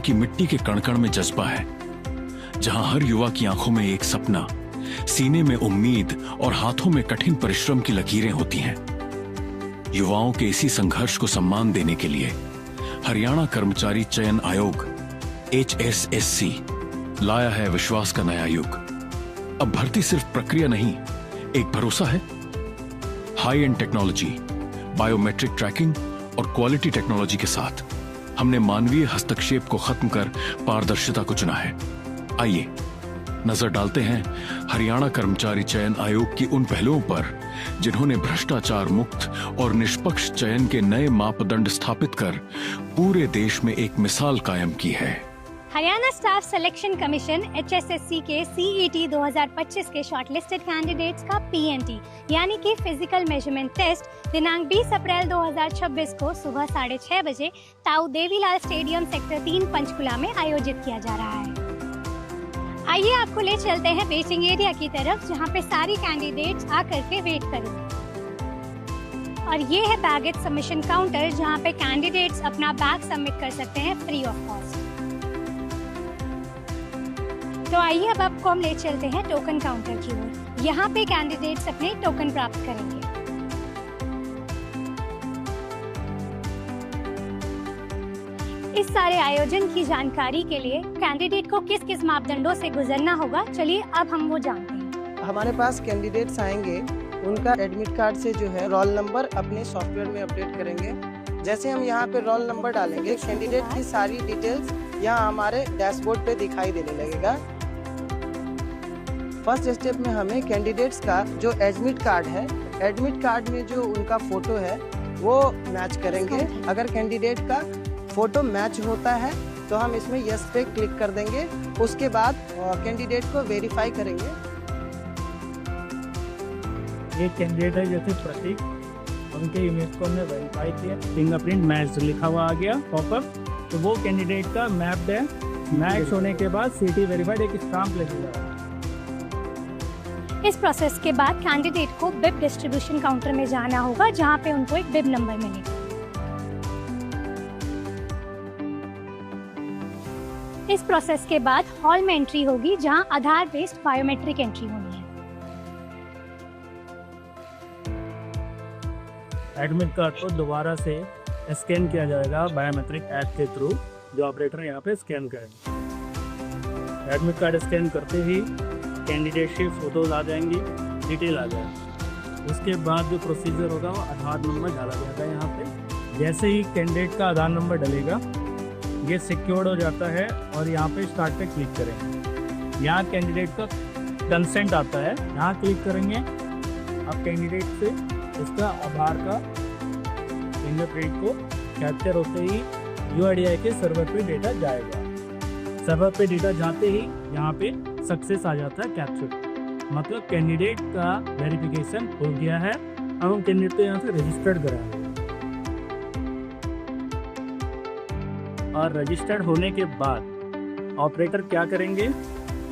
की मिट्टी के कण-कण में जज्बा है, जहां हर युवा की आंखों में एक सपना, सीने में उम्मीद और हाथों में कठिन परिश्रम की लकीरें होती हैं। युवाओं के इसी संघर्ष को सम्मान देने के लिए हरियाणा कर्मचारी चयन आयोग HSSC लाया है विश्वास का नया युग। अब भर्ती सिर्फ प्रक्रिया नहीं, एक भरोसा है। High end technology, biometric tracking और क्वालिटी टेक्नोलॉजी के साथ हमने मानवीय हस्तक्षेप को खत्म कर पारदर्शिता को चुना है। आइए नजर डालते हैं हरियाणा कर्मचारी चयन आयोग की उन पहलुओं पर जिन्होंने भ्रष्टाचार मुक्त और निष्पक्ष चयन के नए मापदंड स्थापित कर पूरे देश में एक मिसाल कायम की है। Haryana staff selection commission HSSC के CET 2025 के शॉर्टलिस्टेड कैंडिडेट्स का PMT यानी कि फिजिकल मेजरमेंट टेस्ट दिनांक 20 अप्रैल 2026 को सुबह 6:30 बजे ताऊ देवीलाल स्टेडियम सेक्टर 3 पंचकुला में आयोजित किया जा रहा है। आइए आपको ले चलते हैं वेटिंग एरिया की तरफ, जहां पे सारी कैंडिडेट्स आकर के वेट करेंगे। और ये है बैगेज सबमिशन काउंटर, जहां पे कैंडिडेट्स अपना बैग सबमिट कर सकते हैं फ्री ऑफ कॉस्ट। तो आइए अब आपको हम ले चलते हैं टोकन काउंटर की ओर। यहाँ पे कैंडिडेट्स अपने टोकन प्राप्त करेंगे। इस सारे आयोजन की जानकारी के लिए कैंडिडेट को किस किस मापदंडों से गुजरना होगा, चलिए अब हम वो जानते हैं। हमारे पास कैंडिडेट्स आएंगे, उनका एडमिट कार्ड से जो है रोल नंबर अपने सॉफ्टवेयर में अपडेट करेंगे। जैसे हम यहाँ पे रोल नंबर डालेंगे, कैंडिडेट की सारी डिटेल्स यहाँ हमारे डैशबोर्ड पे दिखाई देने लगेगा। फर्स्ट स्टेप में हमें कैंडिडेट्स का जो एडमिट कार्ड है, एडमिट कार्ड में जो उनका फोटो है वो मैच करेंगे। अगर कैंडिडेट का फोटो मैच होता है तो हम इसमें यस पे क्लिक कर देंगे। उसके बाद कैंडिडेट को वेरीफाई करेंगे। ये कैंडिडेट है जैसे प्रतीक, उनके इमेज को हमने वेरीफाई किया, फिंगरप्रिंट मैच लिखा हुआ आ गया पॉपअप, तो वो कैंडिडेट का मैप्ड है। मैच होने के बाद CT वेरीफाइड एक स्टाम्प लगेगा। इस प्रोसेस के बाद कैंडिडेट को बिब डिस्ट्रीब्यूशन काउंटर में जाना होगा, जहां पे उनको एक बिब नंबर मिलेगा। इस प्रोसेस के बाद हॉल में एंट्री होगी, जहां आधार बेस्ड बायोमेट्रिक एंट्री होनी है। एडमिट कार्ड को दोबारा से स्कैन किया जाएगा बायोमेट्रिक ऐप के थ्रू, जो ऑपरेटर यहाँ पे स्कैन करेंगे। एडमिट कार्ड स्कैन करते ही कैंडिडेट की फोटोज आ जाएंगी, डिटेल आ जाएगी। उसके बाद जो प्रोसीजर होगा वो आधार नंबर डाला जाएगा यहाँ पे। जैसे ही कैंडिडेट का आधार नंबर डलेगा, ये सिक्योर्ड हो जाता है और यहाँ पे स्टार्ट पे क्लिक करेंगे। यहाँ कैंडिडेट का कंसेंट आता है, यहाँ क्लिक करेंगे। अब कैंडिडेट से इसका आधार का फिंगरप्रिंट को कैप्चर होते ही UIDAI के सर्वर पे डेटा जाएगा। सर्वर पे डेटा जाते ही यहाँ पे सक्सेस आ जाता है कैप्चर, मतलब कैंडिडेट का वेरिफिकेशन हो गया है। अब हम कैंडिडेट को यहाँ से रजिस्टर्ड कराएंगे और रजिस्टर्ड होने के बाद ऑपरेटर क्या करेंगे,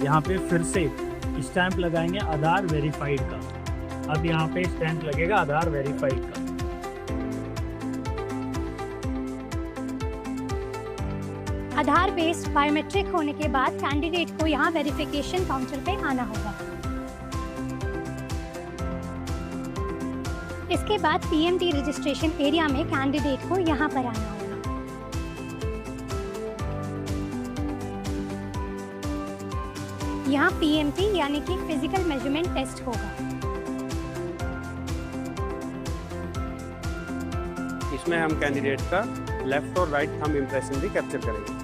यहाँ पे फिर से स्टैंप लगाएंगे आधार वेरीफाइड का। अब यहाँ पे स्टैंप लगेगा आधार वेरीफाइड का। आधार बेस्ड बायोमेट्रिक होने के बाद कैंडिडेट को यहाँ वेरिफिकेशन काउंटर पे आना होगा। इसके बाद PMT रजिस्ट्रेशन एरिया में कैंडिडेट को यहाँ पर आना होगा। यहाँ PMT यानी कि फिजिकल मेजरमेंट टेस्ट होगा। इसमें हम कैंडिडेट का लेफ्ट और राइट थंब इम्प्रेशन भी कैप्चर करेंगे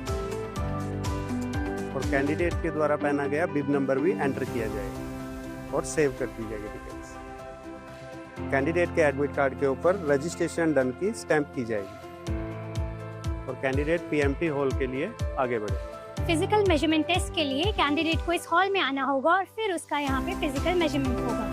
और कैंडिडेट के द्वारा पहना गया बिब नंबर भी एंटर किया जाएगा और सेव कर दी जाएगी डिटेल्स। कैंडिडेट के एडमिट कार्ड के ऊपर रजिस्ट्रेशन डन की स्टैंप की जाएगी और कैंडिडेट PMT हॉल के लिए आगे बढ़े। फिजिकल मेजरमेंट टेस्ट के लिए कैंडिडेट को इस हॉल में आना होगा और फिर उसका यहाँ पे फिजिकल मेजरमेंट होगा।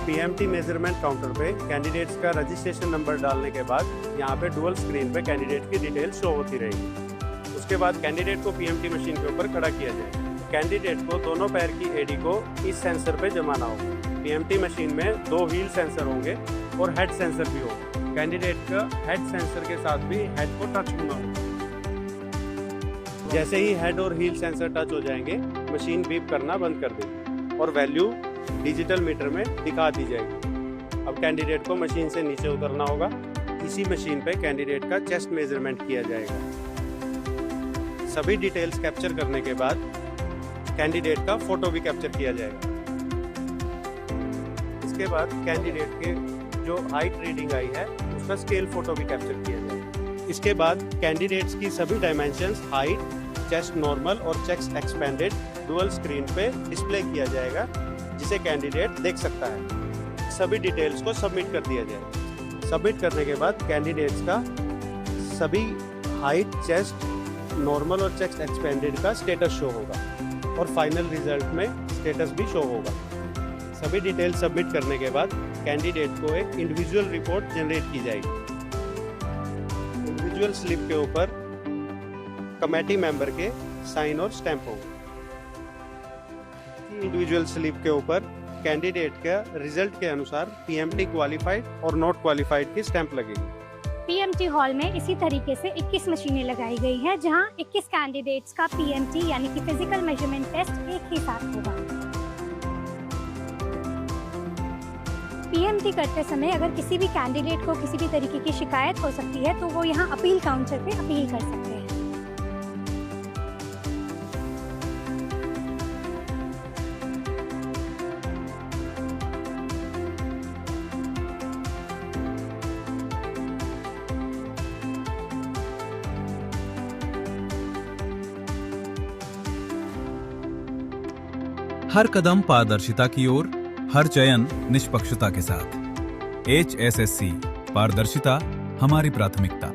PMT मेजरमेंट काउंटर पे कैंडिडेट्स का रजिस्ट्रेशन नंबर डालने के बाद यहाँ पे डुअल स्क्रीन पे कैंडिडेट की डिटेल शो होती रहेगी। उसके बाद कैंडिडेट को PMT मशीन के ऊपर खड़ा किया जाए। कैंडिडेट को दोनों पैर की एडी को इस सेंसर पे जमाना होगा। PMT मशीन में 2 व्हील सेंसर होंगे और हेड सेंसर भी होगा। कैंडिडेट का हेड सेंसर के साथ भी हेड को टच होना होगा। जैसे ही हेड और हील सेंसर टच हो जाएंगे, मशीन बीप करना बंद कर देगी और वैल्यू डिजिटल मीटर में दिखा दी जाएगी। अब कैंडिडेट को मशीन से नीचे उतरना होगा। इसी मशीन पे कैंडिडेट का चेस्ट मेजरमेंट किया जाएगा। सभी डिटेल्स कैप्चर करने के बाद कैंडिडेट का फोटो भी कैप्चर किया जाएगा। इसके बाद कैंडिडेट के जो हाइट रीडिंग आई है उसका स्केल फोटो भी कैप्चर किया जाएगा। इसके बाद कैंडिडेट्स की सभी डायमेंशंस, हाइट, चेस्ट नॉर्मल और चेस्ट एक्सपेंडेड डुअल स्क्रीन पे डिस्प्ले किया जाएगा, जिसे कैंडिडेट देख सकता है। सभी डिटेल्स को सबमिट कर दिया जाएगा। सबमिट करने के बाद कैंडिडेट्स का सभी हाइट, चेस्ट नॉर्मल और चेस्ट एक्सपेंडेड का स्टेटस शो होगा और फाइनल रिजल्ट में स्टेटस भी शो होगा। सभी डिटेल सबमिट करने के बाद कैंडिडेट को एक इंडिविजुअल रिपोर्ट जनरेट की जाएगी। इंडिविजुअल स्लिप के ऊपर कमेटी मेंबर के साइन और स्टैंप होंगे। इंडिविजुअल स्लिप के ऊपर कैंडिडेट का रिजल्ट के अनुसार पीएमटी क्वालिफाइड और नॉट क्वालिफाइड की स्टैंप लगेगी। पीएमटी हॉल में इसी तरीके से 21 मशीनें लगाई गई हैं, जहां 21 कैंडिडेट्स का पीएमटी यानी कि फिजिकल मेजरमेंट टेस्ट एक ही साथ होगा। पीएमटी करते समय अगर किसी भी कैंडिडेट को किसी भी तरीके की शिकायत हो सकती है तो वो यहाँ अपील काउंटर पे अपील कर सकते हैं। हर कदम पारदर्शिता की ओर, हर चयन निष्पक्षता के साथ। HSSC, पारदर्शिता हमारी प्राथमिकता।